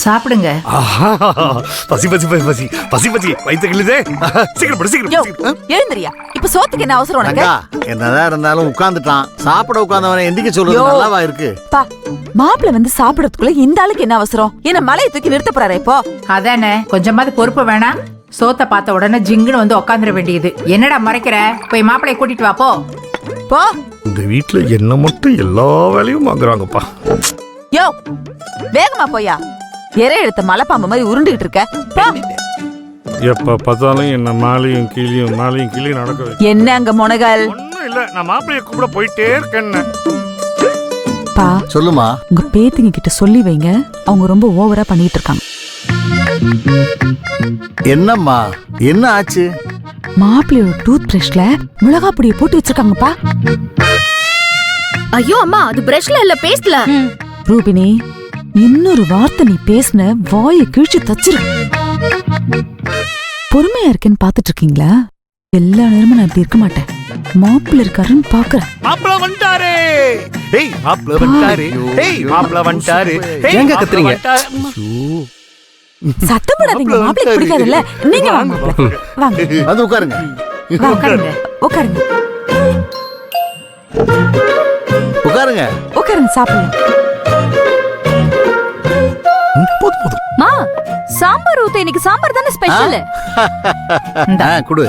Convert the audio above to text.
சாப்பிடுங்க. பசி பசி பசி பசி பசி பசி வயிற்று கிள்ளுதே. சீக்கிரம் படு சீக்கிரம். எழுந்திரியா. இப்ப சோத்துக்கு என்ன அவசரம் உனக்கு? என்னதான் இருந்தாலும் உட்கார்ந்துட்டான். சாப்பிட உட்கார்ந்தவனை எந்திரிக்க சொல்றது நல்லாவா இருக்கு? பா, மாப்பிள்ள வந்து சாப்பிடறதுக்குள்ள இந்த ஆளுக்கு என்ன அவசரம்? என்ன மலையை தூக்கி நிறுத்த போறாரே இப்போ? அதானே, கொஞ்சமாவது பொறுப்பு வேணாம். சோத்த பார்த்த உடனே ஜிங்குன்னு வந்து உட்காந்துட வேண்டியது. என்னடா மறைக்கிற? போய் மாப்பிளைய கூட்டிட்டு வா போ. போ. இந்த வீட்டுல என்ன மட்டும் எல்லா வேலையும் வாங்குறாங்கப்பா. யோ, வேகமா போயா. எரை எடுத்த மலைப்பாம்பு மாதிரி உருண்டுகிட்டு இருக்க. போ. எப்ப பார்த்தாலும் என்ன மாலையும் கீழியும் நடக்க. என்ன அங்க முனகல்? ஒண்ணும் இல்ல, நான் மாப்பிளைய கூப்பிட போயிட்டே இருக்கேன். பா, சொல்லுமா. உங்க பேத்திங்க கிட்ட சொல்லி வைங்க, அவங்க ரொம்ப ஓவரா பண்ணிட்டு இருக்காங்க. என்னம்மா, என்ன ஆச்சு? மாப்பிள்ளையோட டூத் பிரஷ்ல மிளகா பொடியை போட்டு வச்சிருக்காங்கப்பா. ஐயோ அம்மா, அது பிரஷ்ல இல்ல, பேஸ்ட்ல. ரூபினி, இன்னொரு வார்த்தை நீ பேசின வாயை கிழிச்சு தச்சிரு. பொறுமையா இருக்கேன்னு பாத்துட்டு இருக்கீங்களா? எல்லா நேரமும் நான் இப்படி இருக்க மாட்டேன். மாப்பிள்ள இருக்காருன்னு பாக்குறேன். மாப்பிள வந்துட்டாரே. ஏய், மாப்பிள வந்துட்டாரே. ஏய், மாப்பிள வந்துட்டாரே. ஏங்க கத்துறீங்க? சத்தம் போடாதீங்க, மாப்பிளைக்கு பிடிக்காதுல்ல. நீங்க வாங்க மாப்பிள. வாங்க. வந்து உட்காருங்க. உட்காருங்க. உட்காருங்க. உட்காருங்க. உட்காருங்க, சாப்பிடுங்க. மா, சாம்பார் ஊத்த. இன்னைக்கு சாம்பார் தானே ஸ்பெஷல். குடு.